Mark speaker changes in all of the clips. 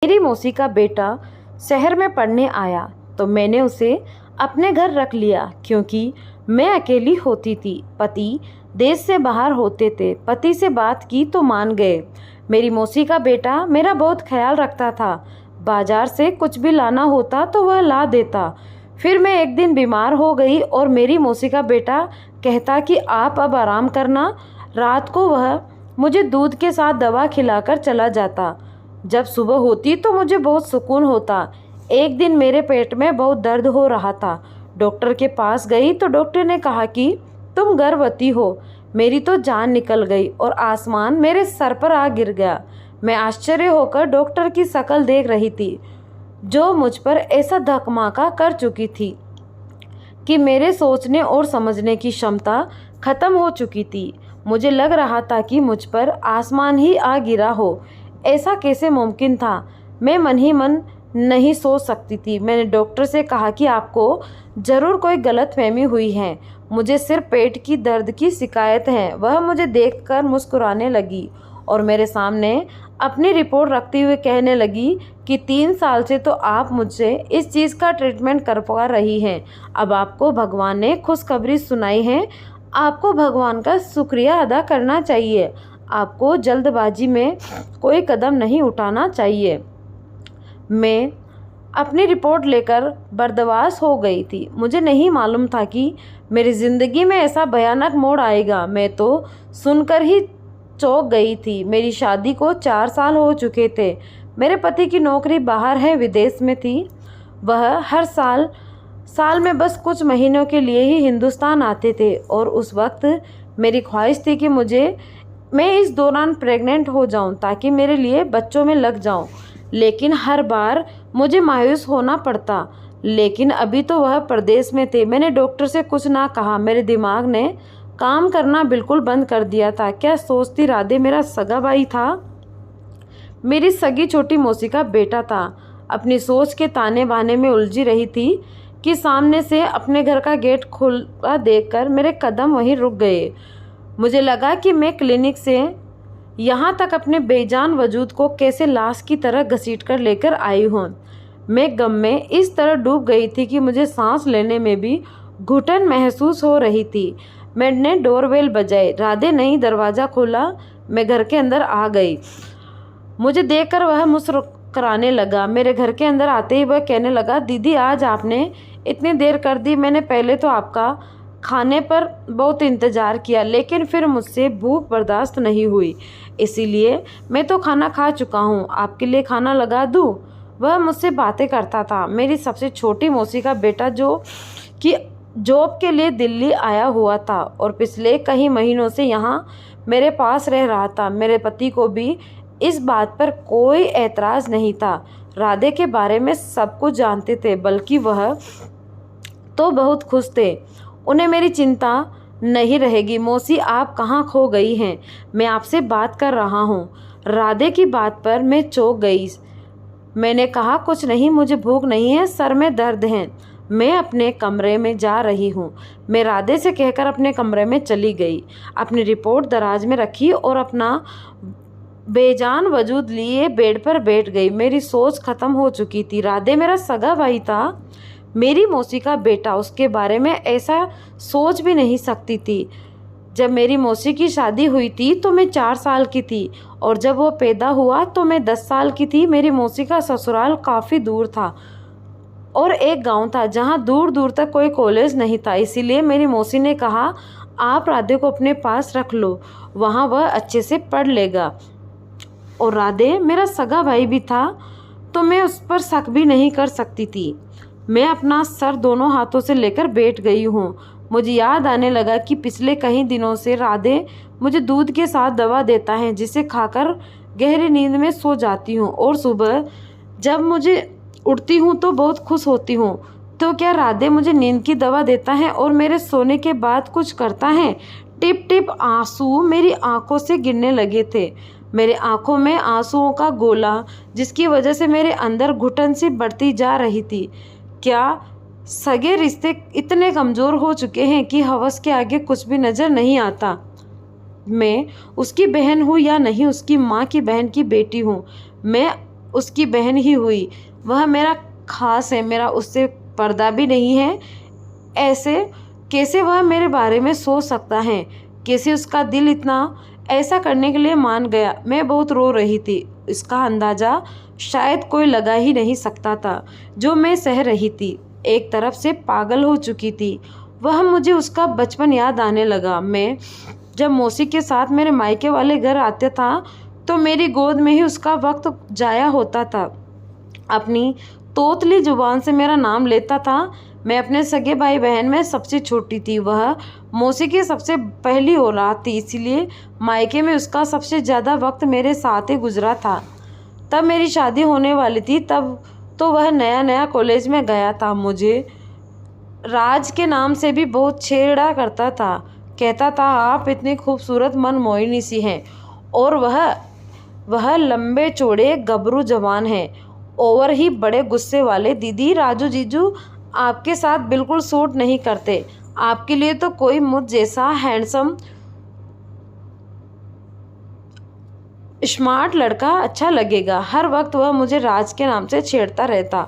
Speaker 1: मेरी मौसी का बेटा शहर में पढ़ने आया तो मैंने उसे अपने घर रख लिया क्योंकि मैं अकेली होती थी। पति देश से बाहर होते थे। पति से बात की तो मान गए। मेरी मौसी का बेटा मेरा बहुत ख्याल रखता था। बाजार से कुछ भी लाना होता तो वह ला देता। फिर मैं एक दिन बीमार हो गई और मेरी मौसी का बेटा कहता कि आप अब आराम करना। रात को वह मुझे दूध के साथ दवा खिलाकर चला जाता। जब सुबह होती तो मुझे बहुत सुकून होता। एक दिन मेरे पेट में बहुत दर्द हो रहा था। डॉक्टर के पास गई तो डॉक्टर ने कहा कि तुम गर्भवती हो। मेरी तो जान निकल गई और आसमान मेरे सर पर आ गिर गया। मैं आश्चर्य होकर डॉक्टर की शक्ल देख रही थी जो मुझ पर ऐसा धकमाका कर चुकी थी कि मेरे सोचने और समझने की क्षमता खत्म हो चुकी थी। मुझे लग रहा था कि मुझ पर आसमान ही आ गिरा हो। ऐसा कैसे मुमकिन था? मैं मन ही मन नहीं सोच सकती थी। मैंने डॉक्टर से कहा कि आपको ज़रूर कोई गलतफहमी हुई है, मुझे सिर्फ पेट की दर्द की शिकायत है। वह मुझे देखकर मुस्कुराने लगी और मेरे सामने अपनी रिपोर्ट रखते हुए कहने लगी कि 3 साल से तो आप मुझसे इस चीज़ का ट्रीटमेंट करवा रही हैं। अब आपको भगवान ने खुशखबरी सुनाई है। आपको भगवान का शुक्रिया अदा करना चाहिए। आपको जल्दबाजी में कोई कदम नहीं उठाना चाहिए। मैं अपनी रिपोर्ट लेकर बर्दाश्त हो गई थी। मुझे नहीं मालूम था कि मेरी ज़िंदगी में ऐसा भयानक मोड़ आएगा। मैं तो सुनकर ही चौंक गई थी। मेरी शादी को 4 साल हो चुके थे। मेरे पति की नौकरी बाहर है, विदेश में थी। वह हर साल में बस कुछ महीनों के लिए ही हिंदुस्तान आते थे और उस वक्त मेरी ख्वाहिश थी कि मैं इस दौरान प्रेग्नेंट हो जाऊं ताकि मेरे लिए बच्चों में लग जाऊं। लेकिन हर बार मुझे मायूस होना पड़ता। लेकिन अभी तो वह प्रदेश में थे। मैंने डॉक्टर से कुछ ना कहा। मेरे दिमाग ने काम करना बिल्कुल बंद कर दिया था। क्या सोचती राधे मेरा सगा भाई था? मेरी सगी छोटी मौसी का बेटा था। अपनी सोच के ताने बाने में उलझी रही थी कि सामने से अपने घर का गेट खुला देखकर मेरे कदम वहीं रुक गए। मुझे लगा कि मैं क्लिनिक से यहाँ तक अपने बेजान वजूद को कैसे लाश की तरह घसीट कर लेकर आई हूँ। मैं गम में इस तरह डूब गई थी कि मुझे सांस लेने में भी घुटन महसूस हो रही थी। मैंने डोरबेल बजाई। राधे नहीं दरवाज़ा खोला। मैं घर के अंदर आ गई। मुझे देखकर वह मुस्कुराने लगा। मेरे घर के अंदर आते ही वह कहने लगा, दीदी आज आपने इतनी देर कर दी। मैंने पहले तो आपका खाने पर बहुत इंतज़ार किया लेकिन फिर मुझसे भूख बर्दाश्त नहीं हुई, इसीलिए मैं तो खाना खा चुका हूँ। आपके लिए खाना लगा दूँ? वह मुझसे बातें करता था। मेरी सबसे छोटी मौसी का बेटा जो कि जॉब के लिए दिल्ली आया हुआ था और पिछले कई महीनों से यहाँ मेरे पास रह रहा था। मेरे पति को भी इस बात पर कोई एतराज़ नहीं था। राधे के बारे में सब कुछ जानते थे, बल्कि वह तो बहुत खुश थे। उन्हें मेरी चिंता नहीं रहेगी। मौसी आप कहाँ खो गई हैं? मैं आपसे बात कर रहा हूँ। राधे की बात पर मैं चौंक गई। मैंने कहा कुछ नहीं, मुझे भूख नहीं है, सर में दर्द है। मैं अपने कमरे में जा रही हूँ। मैं राधे से कहकर अपने कमरे में चली गई। अपनी रिपोर्ट दराज में रखी और अपना बेजान वजूद लिए बेड पर बैठ गई। मेरी सोच खत्म हो चुकी थी। राधे मेरा सगा भाई था, मेरी मौसी का बेटा। उसके बारे में ऐसा सोच भी नहीं सकती थी। जब मेरी मौसी की शादी हुई थी तो मैं 4 साल की थी और जब वो पैदा हुआ तो मैं 10 साल की थी। मेरी मौसी का ससुराल काफ़ी दूर था और एक गांव था जहां दूर दूर तक कोई कॉलेज नहीं था। इसीलिए मेरी मौसी ने कहा आप राधे को अपने पास रख लो, वहाँ वह अच्छे से पढ़ लेगा। और राधे मेरा सगा भाई भी था तो मैं उस पर शक भी नहीं कर सकती थी। मैं अपना सर दोनों हाथों से लेकर बैठ गई हूँ। मुझे याद आने लगा कि पिछले कई दिनों से राधे मुझे दूध के साथ दवा देता है जिसे खाकर गहरी नींद में सो जाती हूँ और सुबह जब मुझे उठती हूँ तो बहुत खुश होती हूँ। तो क्या राधे मुझे नींद की दवा देता है और मेरे सोने के बाद कुछ करता है? टिप टिप आंसू मेरी आंखों से गिरने लगे थे। मेरे आंखों में आंसुओं का गोला जिसकी वजह से मेरे अंदर घुटन सी बढ़ती जा रही थी। क्या सगे रिश्ते इतने कमज़ोर हो चुके हैं कि हवस के आगे कुछ भी नज़र नहीं आता? मैं उसकी बहन हूँ या नहीं उसकी माँ की बहन की बेटी हूँ। मैं उसकी बहन ही हुई। वह मेरा खास है, मेरा उससे पर्दा भी नहीं है। ऐसे कैसे वह मेरे बारे में सोच सकता है? कैसे उसका दिल इतना ऐसा करने के लिए मान गया? मैं बहुत रो रही थी। इसका अंदाज़ा शायद कोई लगा ही नहीं सकता था जो मैं सह रही थी। एक तरफ से पागल हो चुकी थी। वह मुझे उसका बचपन याद आने लगा। मैं जब मौसी के साथ मेरे मायके वाले घर आता था तो मेरी गोद में ही उसका वक्त जाया होता था। अपनी तोतली जुबान से मेरा नाम लेता था। मैं अपने सगे भाई बहन में सबसे छोटी थी। वह मौसी की सबसे पहली औलाद थी, इसीलिए मायके में उसका सबसे ज़्यादा वक्त मेरे साथ ही गुजरा था। तब मेरी शादी होने वाली थी। तब तो वह नया नया कॉलेज में गया था। मुझे राज के नाम से भी बहुत छेड़ा करता था। कहता था आप इतनी खूबसूरत मनमोहिनी सी हैं। और वह लंबे चौड़े गबरू जवान है, ओवर ही बड़े गुस्से वाले। दीदी राजू जीजू आपके साथ बिल्कुल सूट नहीं करते। आपके लिए तो कोई मुझ जैसा हैंडसम स्मार्ट लड़का अच्छा लगेगा। हर वक्त वह मुझे राज के नाम से छेड़ता रहता,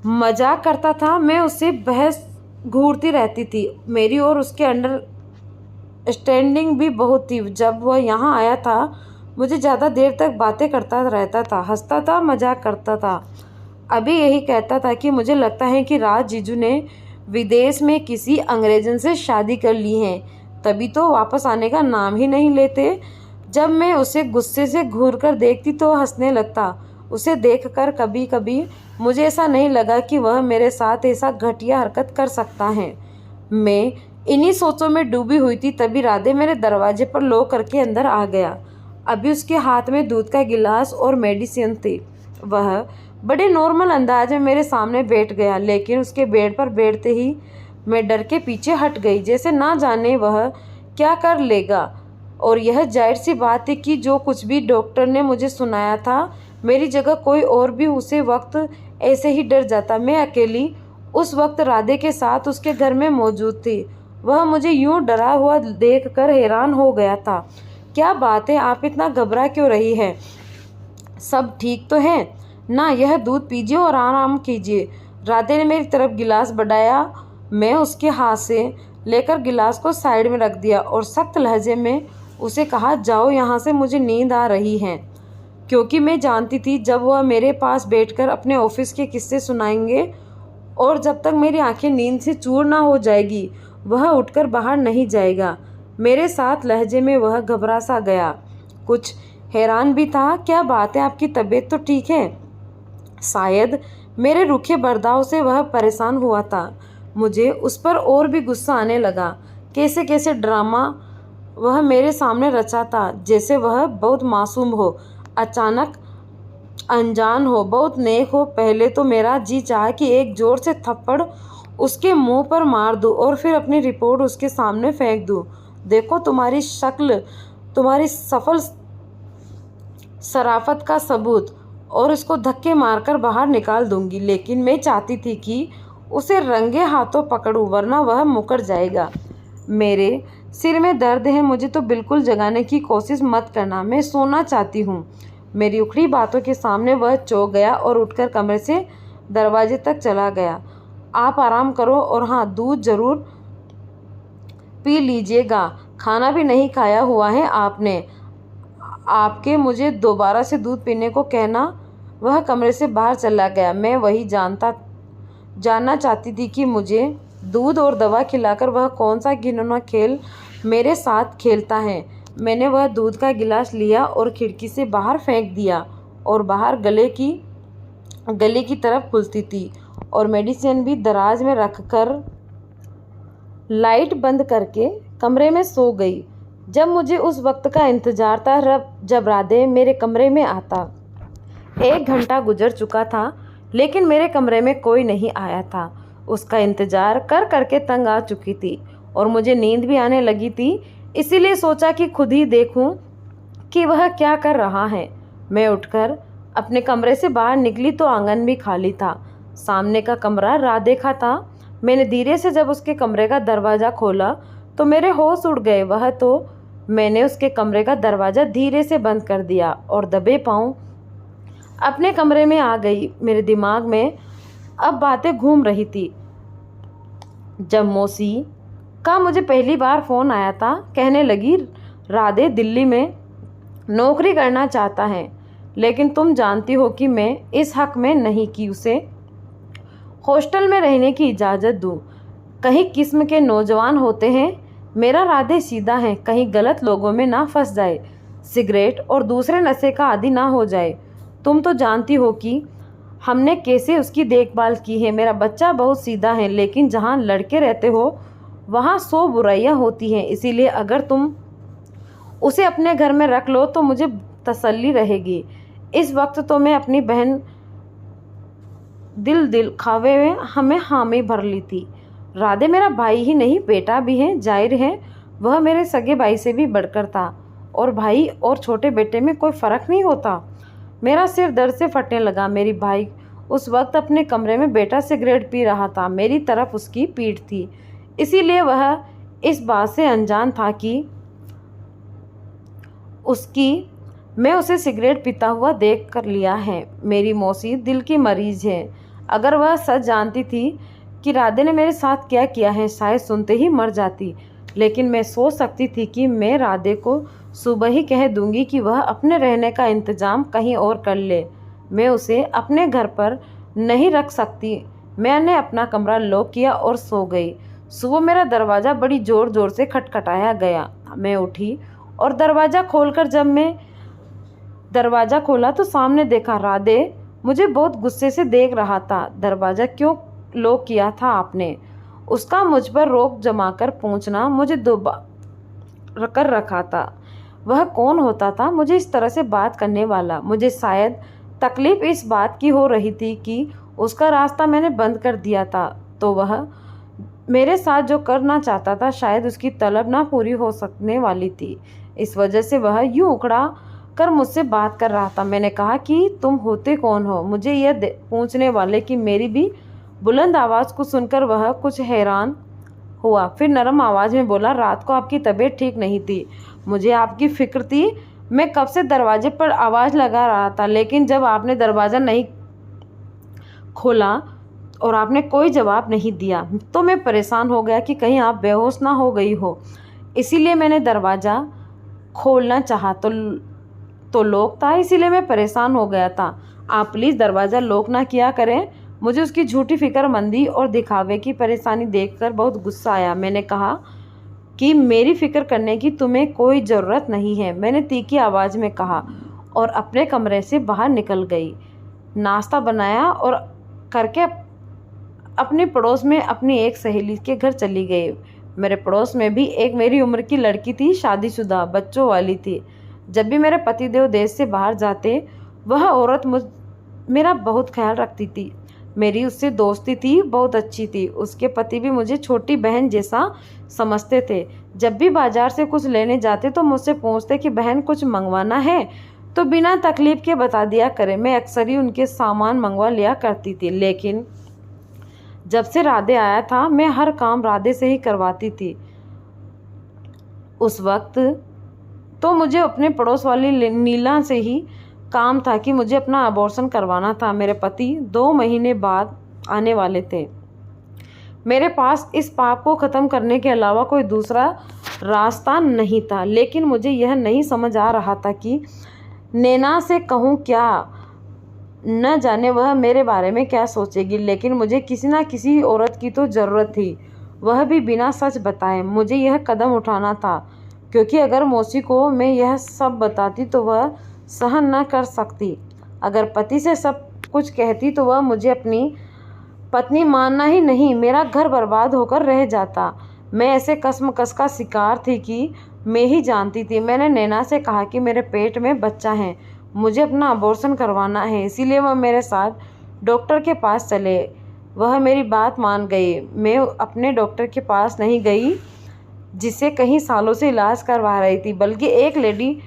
Speaker 1: मजाक करता था। मैं उससे बहस घूरती रहती थी। मेरी और उसके अंडर स्टैंडिंग भी बहुत थी। जब वह यहाँ आया था मुझे ज़्यादा देर तक बातें करता रहता था, हंसता था, मजाक करता था। अभी यही कहता था कि मुझे लगता है कि राज जीजू ने विदेश में किसी अंग्रेजन से शादी कर ली है, तभी तो वापस आने का नाम ही नहीं लेते। जब मैं उसे गुस्से से घूर कर देखती तो हंसने लगता। उसे देखकर कभी कभी मुझे ऐसा नहीं लगा कि वह मेरे साथ ऐसा घटिया हरकत कर सकता है। मैं इन्हीं सोचों में डूबी हुई थी, तभी राधे मेरे दरवाजे पर लो करके अंदर आ गया। अभी उसके हाथ में दूध का गिलास और मेडिसिन थी। वह बड़े नॉर्मल अंदाज में मेरे सामने बैठ गया, लेकिन उसके बेड पर बैठते ही मैं डर के पीछे हट गई, जैसे ना जाने वह क्या कर लेगा। और यह जाहिर सी बात थी कि जो कुछ भी डॉक्टर ने मुझे सुनाया था, मेरी जगह कोई और भी उसे वक्त ऐसे ही डर जाता। मैं अकेली उस वक्त राधे के साथ उसके घर में मौजूद थी। वह मुझे यूं डरा हुआ देखकर हैरान हो गया था। क्या बात है, आप इतना घबरा क्यों रही है? सब ठीक तो है ना? यह दूध पीजिए और आराम कीजिए। राधे ने मेरी तरफ गिलास बढ़ाया। मैं उसके हाथ से लेकर गिलास को साइड में रख दिया और सख्त लहजे में उसे कहा, जाओ यहाँ से, मुझे नींद आ रही है। क्योंकि मैं जानती थी जब वह मेरे पास बैठकर अपने ऑफिस के किस्से सुनाएंगे और जब तक मेरी आंखें नींद से चूर ना हो जाएगी वह उठकर बाहर नहीं जाएगा। मेरे साथ लहजे में वह घबरा सा गया, कुछ हैरान भी था। क्या बात है, आपकी तबीयत तो ठीक है? शायद मेरे रूखे बर्ताव से वह परेशान हुआ था। मुझे उस पर और भी गुस्सा आने लगा। कैसे कैसे ड्रामा वह मेरे सामने रचा था, जैसे वह बहुत मासूम हो, अचानक अनजान हो, बहुत नेक हो। पहले तो मेरा जी चाहा कि एक जोर से थप्पड़ उसके मुंह पर मार दूं और फिर अपनी रिपोर्ट उसके सामने फेंक दूं। देखो तुम्हारी शक्ल, तुम्हारी सफल शराफत का सबूत, और उसको धक्के मारकर बाहर निकाल दूंगी। लेकिन मैं चाहती थी कि उसे रंगे हाथों पकड़ूं, वरना वह मुकर जाएगा। मेरे सिर में दर्द है, मुझे तो बिल्कुल जगाने की कोशिश मत करना, मैं सोना चाहती हूँ। मेरी उखड़ी बातों के सामने वह चौंक गया और उठकर कमरे से दरवाजे तक चला गया। आप आराम करो और हाँ, दूध ज़रूर पी लीजिएगा। खाना भी नहीं खाया हुआ है आपने। आपके मुझे दोबारा से दूध पीने को कहना। वह कमरे से बाहर चला गया। मैं वही जानना चाहती थी कि मुझे दूध और दवा खिलाकर वह कौन सा घिनौना खेल मेरे साथ खेलता है। मैंने वह दूध का गिलास लिया और खिड़की से बाहर फेंक दिया और बाहर गले की तरफ खुलती थी और मेडिसिन भी दराज में रखकर लाइट बंद करके कमरे में सो गई। जब मुझे उस वक्त का इंतज़ार था जब राधे मेरे कमरे में आता। 1 घंटा गुजर चुका था लेकिन मेरे कमरे में कोई नहीं आया था। उसका इंतज़ार कर करके तंग आ चुकी थी और मुझे नींद भी आने लगी थी। इसीलिए सोचा कि खुद ही देखूं कि वह क्या कर रहा है। मैं उठकर अपने कमरे से बाहर निकली तो आंगन भी खाली था। सामने का कमरा राधे का था। मैंने धीरे से जब उसके कमरे का दरवाज़ा खोला तो मेरे होश उड़ गए। मैंने उसके कमरे का दरवाज़ा धीरे से बंद कर दिया और दबे पाँव अपने कमरे में आ गई। मेरे दिमाग में अब बातें घूम रही थी। जब मौसी का मुझे पहली बार फ़ोन आया था, कहने लगी राधे दिल्ली में नौकरी करना चाहता है, लेकिन तुम जानती हो कि मैं इस हक में नहीं कि उसे हॉस्टल में रहने की इजाज़त दूँ। कहीं किस्म के नौजवान होते हैं, मेरा राधे सीधा है, कहीं गलत लोगों में ना फंस जाए, सिगरेट और दूसरे नशे का आदी ना हो जाए। तुम तो जानती हो कि हमने कैसे उसकी देखभाल की है। मेरा बच्चा बहुत सीधा है, लेकिन जहाँ लड़के रहते हो वहाँ 100 बुराइयाँ होती हैं। इसीलिए अगर तुम उसे अपने घर में रख लो तो मुझे तसल्ली रहेगी। इस वक्त तो मैं अपनी बहन दिल खावे में हमें हामी भर ली थी। राधे मेरा भाई ही नहीं, बेटा भी है। जाहिर है वह मेरे सगे भाई से भी बढ़कर था, और भाई और छोटे बेटे में कोई फ़र्क नहीं होता। मेरा सिर दर्द से फटने लगा। मेरी भाई उस वक्त अपने कमरे में बेटा सिगरेट पी रहा था। मेरी तरफ उसकी पीठ थी, इसीलिए वह इस बात से अनजान था कि मैं उसे सिगरेट पीता हुआ देख कर लिया है। मेरी मौसी दिल की मरीज है। अगर वह सच जानती थी कि राधे ने मेरे साथ क्या किया है, शायद सुनते ही मर जाती। लेकिन मैं सोच सकती थी कि मैं राधे को सुबह ही कह दूंगी कि वह अपने रहने का इंतज़ाम कहीं और कर ले। मैं उसे अपने घर पर नहीं रख सकती। मैंने अपना कमरा लॉक किया और सो गई। सुबह मेरा दरवाज़ा बड़ी ज़ोर ज़ोर से खटखटाया गया। मैं उठी और जब मैं दरवाज़ा खोला तो सामने देखा राधे मुझे बहुत गुस्से से देख रहा था। दरवाज़ा क्यों लॉक किया था आपने? उसका मुझ पर रोक जमाकर पूछना मुझे दुबा कर रखा था। वह कौन होता था मुझे इस तरह से बात करने वाला? मुझे शायद तकलीफ़ इस बात की हो रही थी कि उसका रास्ता मैंने बंद कर दिया था, तो वह मेरे साथ जो करना चाहता था शायद उसकी तलब ना पूरी हो सकने वाली थी। इस वजह से वह यूं उकड़ा कर मुझसे बात कर रहा था। मैंने कहा कि तुम होते कौन हो, मुझे यह पूछने वाले कि मेरी भी बुलंद आवाज़ को सुनकर वह कुछ हैरान हुआ। फिर नरम आवाज़ में बोला, रात को आपकी तबीयत ठीक नहीं थी, मुझे आपकी फ़िक्र थी। मैं कब से दरवाजे पर आवाज़ लगा रहा था, लेकिन जब आपने दरवाज़ा नहीं खोला और आपने कोई जवाब नहीं दिया तो मैं परेशान हो गया कि कहीं आप बेहोश ना हो गई हो। इसीलिए मैंने दरवाज़ा खोलना चाहा तो लॉक था, इसीलिए मैं परेशान हो गया था। आप प्लीज़ दरवाज़ा लॉक ना किया करें। मुझे उसकी झूठी फिक्रमंदी और दिखावे की परेशानी देखकर बहुत गुस्सा आया। मैंने कहा कि मेरी फ़िक्र करने की तुम्हें कोई ज़रूरत नहीं है, मैंने तीखी आवाज़ में कहा, और अपने कमरे से बाहर निकल गई। नाश्ता बनाया और करके अपने पड़ोस में अपनी एक सहेली के घर चली गई। मेरे पड़ोस में भी एक मेरी उम्र की लड़की थी, शादीशुदा, बच्चों वाली थी। जब भी मेरे पतिदेव देश से बाहर जाते वह औरत मेरा बहुत ख्याल रखती थी। मेरी उससे दोस्ती थी, बहुत अच्छी थी। उसके पति भी मुझे छोटी बहन जैसा समझते थे। जब भी बाजार से कुछ लेने जाते तो मुझसे पूछते कि बहन कुछ मंगवाना है तो बिना तकलीफ़ के बता दिया करें। मैं अक्सर ही उनके सामान मंगवा लिया करती थी, लेकिन जब से राधे आया था मैं हर काम राधे से ही करवाती थी। उस वक्त तो मुझे अपने पड़ोस वाली नीला से ही काम था कि मुझे अपना अबॉर्शन करवाना था। मेरे पति 2 महीने बाद आने वाले थे। मेरे पास इस पाप को ख़त्म करने के अलावा कोई दूसरा रास्ता नहीं था, लेकिन मुझे यह नहीं समझ आ रहा था कि नैना से कहूँ क्या। न जाने वह मेरे बारे में क्या सोचेगी, लेकिन मुझे किसी न किसी औरत की तो ज़रूरत थी, वह भी बिना सच बताए। मुझे यह कदम उठाना था, क्योंकि अगर मौसी को मैं यह सब बताती तो वह सहन न कर सकती। अगर पति से सब कुछ कहती तो वह मुझे अपनी पत्नी मानना ही नहीं, मेरा घर बर्बाद होकर रह जाता। मैं ऐसे कसमकस का शिकार थी कि मैं ही जानती थी। मैंने नैना से कहा कि मेरे पेट में बच्चा है, मुझे अपना अबॉर्शन करवाना है, इसीलिए वह मेरे साथ डॉक्टर के पास चले। वह मेरी बात मान गई। मैं अपने डॉक्टर के पास नहीं गई जिसे कई सालों से इलाज करवा रही थी, बल्कि एक लेडी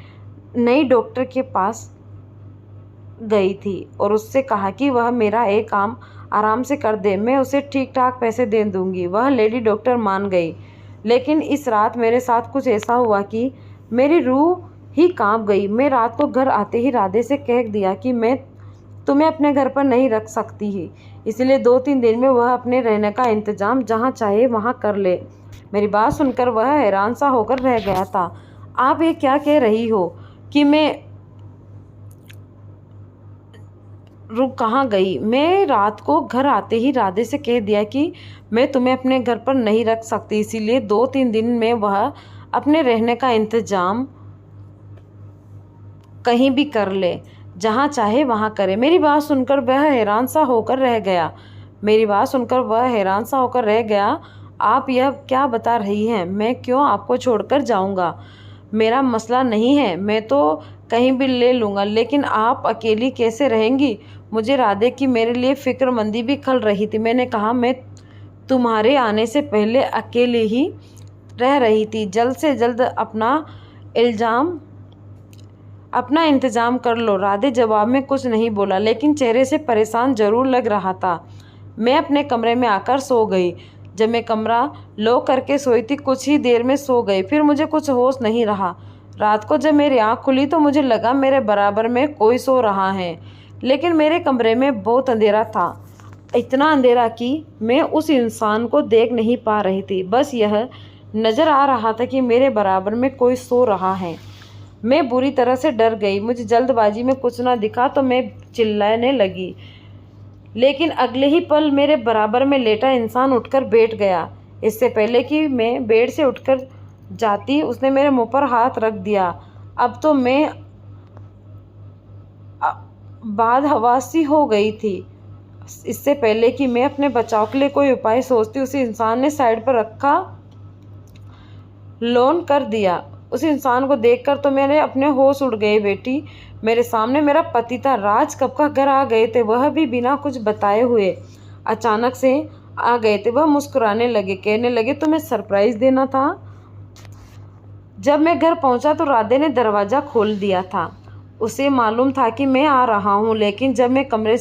Speaker 1: नई डॉक्टर के पास गई थी और उससे कहा कि वह मेरा एक काम आराम से कर दे, मैं उसे ठीक ठाक पैसे दे दूंगी। वह लेडी डॉक्टर मान गई, लेकिन इस रात मेरे साथ कुछ ऐसा हुआ कि मेरी रूह ही कांप गई। मैं रात को घर आते ही राधे से कह दिया कि मैं तुम्हें अपने घर पर नहीं रख सकती ही, इसलिए 2-3 दिन में वह अपने रहने का इंतज़ाम जहाँ चाहे वहाँ कर ले। मेरी बात सुनकर वह हैरान सा होकर रह गया था। आप ये क्या कह रही हो कि मैं रुक कहाँ गई? मैं रात को घर आते ही राधे से कह दिया कि मैं तुम्हें अपने घर पर नहीं रख सकती, इसीलिए 2-3 दिन में वह अपने रहने का इंतज़ाम कहीं भी कर ले, जहाँ चाहे वहाँ करे। मेरी बात सुनकर वह हैरान सा होकर रह गया। आप यह क्या बता रही हैं? मैं क्यों आपको छोड़कर जाऊँगा? मेरा मसला नहीं है, मैं तो कहीं भी ले लूँगा, लेकिन आप अकेली कैसे रहेंगी? मुझे राधे की मेरे लिए फ़िक्रमंदी भी खल रही थी। मैंने कहा मैं तुम्हारे आने से पहले अकेले ही रह रही थी, जल्द से जल्द अपना इंतज़ाम कर लो। राधे जवाब में कुछ नहीं बोला, लेकिन चेहरे से परेशान ज़रूर लग रहा था। मैं अपने कमरे में आकर सो गई। जब मैं कमरा लॉक करके सोई थी, कुछ ही देर में सो गई, फिर मुझे कुछ होश नहीं रहा। रात को जब मेरी आँख खुली तो मुझे लगा मेरे बराबर में कोई सो रहा है, लेकिन मेरे कमरे में बहुत अंधेरा था, इतना अंधेरा कि मैं उस इंसान को देख नहीं पा रही थी। बस यह नज़र आ रहा था कि मेरे बराबर में कोई सो रहा है। मैं बुरी तरह से डर गई। मुझे जल्दबाजी में कुछ ना दिखा तो मैं चिल्लाने लगी, लेकिन अगले ही पल मेरे बराबर में लेटा इंसान उठकर बैठ गया। इससे पहले कि मैं बेड से उठकर जाती, उसने मेरे मुंह पर हाथ रख दिया। अब तो मैं बाद हवासी हो गई थी। इससे पहले कि मैं अपने बचाव के लिए कोई उपाय सोचती, उस इंसान ने साइड पर रखा लोन कर दिया। उस इंसान को देखकर तो मेरे अपने होश उड़ गए। बेटी, मेरे सामने मेरा पति था। राज कब का घर आ गए थे, वह भी बिना कुछ बताए हुए अचानक से आ गए थे। वह मुस्कुराने लगे, कहने लगे तुम्हें सरप्राइज़ देना था। जब मैं घर पहुंचा तो राधे ने दरवाज़ा खोल दिया था। उसे मालूम था कि मैं आ रहा हूं, लेकिन जब मैं कमरे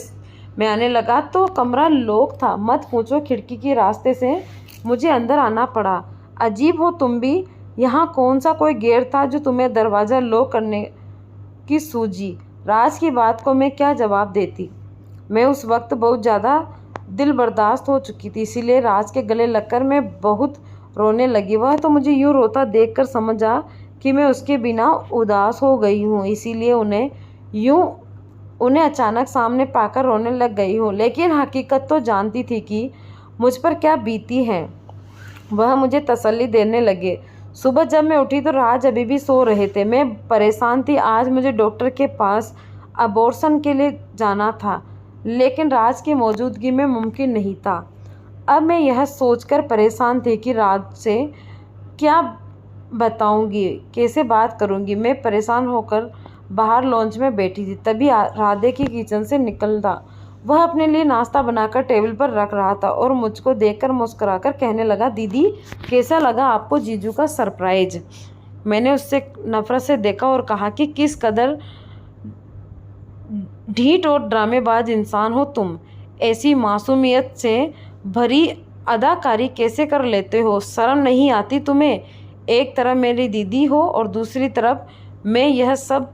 Speaker 1: में आने लगा तो कमरा लॉक था। मत पूछो, खिड़की के रास्ते से मुझे अंदर आना पड़ा। अजीब हो तुम भी, यहाँ कौन सा कोई गेट था जो तुम्हें दरवाज़ा लॉक करने की सूझी? राज की बात को मैं क्या जवाब देती? मैं उस वक्त बहुत ज़्यादा दिल बर्दाश्त हो चुकी थी, इसीलिए राज के गले लगकर मैं बहुत रोने लगी। वह तो मुझे यूँ रोता देखकर समझा कि मैं उसके बिना उदास हो गई हूँ, इसीलिए उन्हें अचानक सामने पाकर रोने लग गई हूँ। लेकिन हकीकत तो जानती थी कि मुझ पर क्या बीती है। वह मुझे तसल्ली देने लगे। सुबह जब मैं उठी तो राज अभी भी सो रहे थे। मैं परेशान थी। आज मुझे डॉक्टर के पास अबॉर्शन के लिए जाना था, लेकिन राज की मौजूदगी में मुमकिन नहीं था। अब मैं यह सोचकर परेशान थी कि राज से क्या बताऊंगी, कैसे बात करूंगी। मैं परेशान होकर बाहर लॉन्च में बैठी थी, तभी राधे की किचन से निकलता। वह अपने लिए नाश्ता बनाकर टेबल पर रख रहा था और मुझको देखकर मुस्कुराकर कहने लगा, दीदी कैसा लगा आपको जीजू का सरप्राइज? मैंने उससे नफरत से देखा और कहा कि किस कदर ढीठ और ड्रामेबाज इंसान हो तुम। ऐसी मासूमियत से भरी अदाकारी कैसे कर लेते हो? शर्म नहीं आती तुम्हें? एक तरफ मेरी दीदी हो और दूसरी तरफ मैं यह सब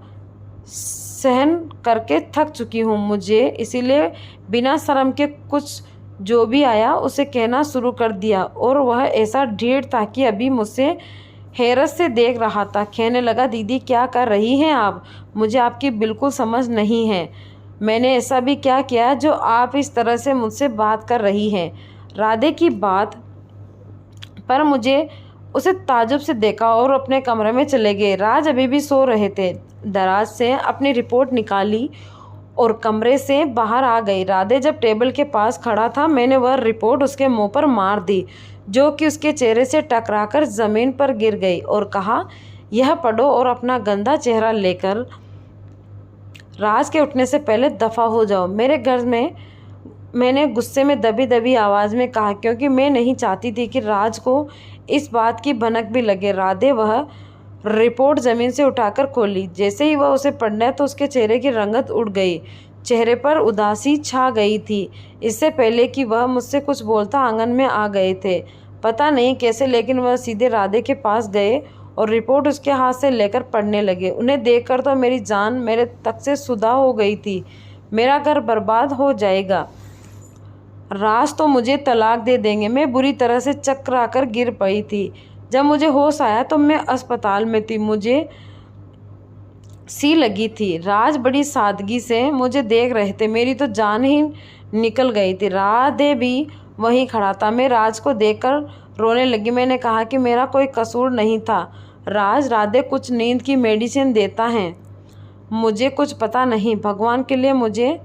Speaker 1: सहन करके थक चुकी हूँ। मुझे इसीलिए बिना शर्म के कुछ जो भी आया उसे कहना शुरू कर दिया, और वह ऐसा ढीठ था कि अभी मुझसे हैरत से देख रहा था। कहने लगा, दीदी क्या कर रही हैं आप? मुझे आपकी बिल्कुल समझ नहीं है। मैंने ऐसा भी क्या किया जो आप इस तरह से मुझसे बात कर रही हैं? राधे की बात पर मुझे उसे ताज्जुब से देखा और अपने कमरे में चले गए। राज अभी भी सो रहे थे। दराज से अपनी रिपोर्ट निकाली और कमरे से बाहर आ गई। राधे जब टेबल के पास खड़ा था, मैंने वह रिपोर्ट उसके मुंह पर मार दी, जो कि उसके चेहरे से टकराकर ज़मीन पर गिर गई, और कहा, यह पढ़ो और अपना गंदा चेहरा लेकर राज के उठने से पहले दफ़ा हो जाओ मेरे घर में। मैंने गुस्से में दबी दबी आवाज़ में कहा, क्योंकि मैं नहीं चाहती थी कि राज को इस बात की भनक भी लगे। राधे वह रिपोर्ट ज़मीन से उठाकर खोली। जैसे ही वह उसे पढ़ने तो उसके चेहरे की रंगत उड़ गई, चेहरे पर उदासी छा गई थी। इससे पहले कि वह मुझसे कुछ बोलता आंगन में आ गए थे। पता नहीं कैसे, लेकिन वह सीधे राधे के पास गए और रिपोर्ट उसके हाथ से लेकर पढ़ने लगे। उन्हें देखकर तो मेरी जान मेरे तक से सुदा हो गई थी। मेरा घर बर्बाद हो जाएगा। राज तो मुझे तलाक दे देंगे। मैं बुरी तरह से चक्कर आकर गिर पड़ी थी। जब मुझे होश आया तो मैं अस्पताल में थी। मुझे सी लगी थी। राज बड़ी सादगी से मुझे देख रहे थे। मेरी तो जान ही निकल गई थी। राधे भी वहीं खड़ा था। मैं राज को देखकर रोने लगी। मैंने कहा कि मेरा कोई कसूर नहीं था। राज, राधे कुछ नींद की मेडिसिन देता है। मुझे कुछ पता नहीं। भगवान के लिए मुझे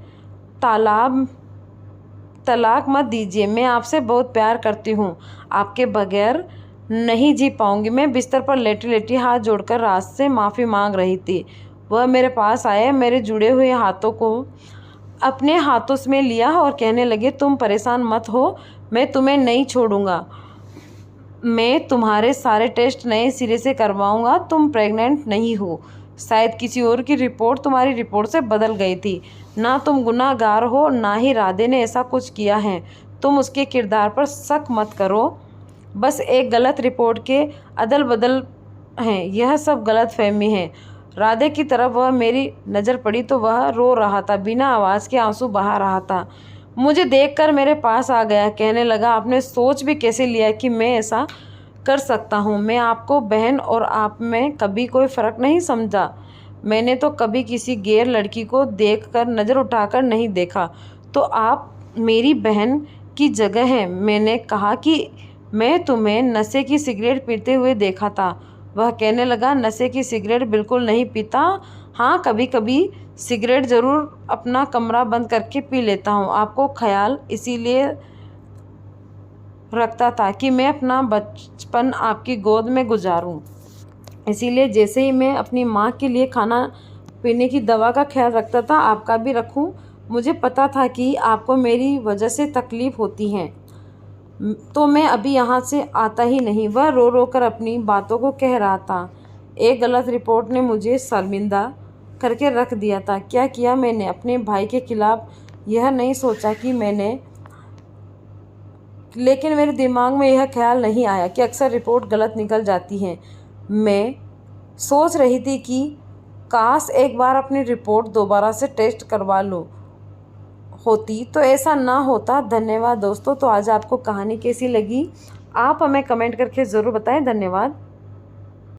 Speaker 1: तलाक मत दीजिए। मैं आपसे बहुत प्यार करती हूँ। आपके बगैर नहीं जी पाऊंगी। मैं बिस्तर पर लेटी लेटी हाथ जोड़कर राज से माफ़ी मांग रही थी। वह मेरे पास आए, मेरे जुड़े हुए हाथों को अपने हाथों में लिया और कहने लगे, तुम परेशान मत हो, मैं तुम्हें नहीं छोड़ूंगा। मैं तुम्हारे सारे टेस्ट नए सिरे से करवाऊंगा। तुम प्रेग्नेंट नहीं हो। शायद किसी और की रिपोर्ट तुम्हारी रिपोर्ट से बदल गई थी। ना तुम गुनाहगार हो, ना ही राधे ने ऐसा कुछ किया है। तुम उसके किरदार पर शक मत करो। बस एक गलत रिपोर्ट के अदल बदल हैं। यह सब गलत फहमी है। राधे की तरफ वह मेरी नज़र पड़ी तो वह रो रहा था, बिना आवाज़ के आंसू बहा रहा था। मुझे देखकर मेरे पास आ गया। कहने लगा, आपने सोच भी कैसे लिया कि मैं ऐसा कर सकता हूँ? मैं आपको बहन और आप में कभी कोई फ़र्क नहीं समझा। मैंने तो कभी किसी गैर लड़की को देखकर नज़र उठाकर नहीं देखा। तो आप मेरी बहन की जगह हैं। मैंने कहा कि मैं तुम्हें नशे की सिगरेट पीते हुए देखा था। वह कहने लगा, नशे की सिगरेट बिल्कुल नहीं पीता। हाँ, कभी कभी सिगरेट ज़रूर अपना कमरा बंद करके पी लेता हूँ। आपको ख्याल इसीलिए रखता था कि मैं अपना बचपन आपकी गोद में गुजारूं। इसीलिए जैसे ही मैं अपनी माँ के लिए खाना पीने की दवा का ख्याल रखता था, आपका भी रखूं। मुझे पता था कि आपको मेरी वजह से तकलीफ़ होती है, तो मैं अभी यहाँ से आता ही नहीं। वह रो रो कर अपनी बातों को कह रहा था। एक गलत रिपोर्ट ने मुझे शर्मिंदा करके रख दिया था। क्या किया मैंने? अपने भाई के खिलाफ यह नहीं सोचा कि मैंने, लेकिन मेरे दिमाग में यह ख्याल नहीं आया कि अक्सर रिपोर्ट गलत निकल जाती है। मैं सोच रही थी कि काश एक बार अपनी रिपोर्ट दोबारा से टेस्ट करवा लूँ होती तो ऐसा ना होता। धन्यवाद दोस्तों। तो आज आपको कहानी कैसी लगी आप हमें कमेंट करके ज़रूर बताएं। धन्यवाद।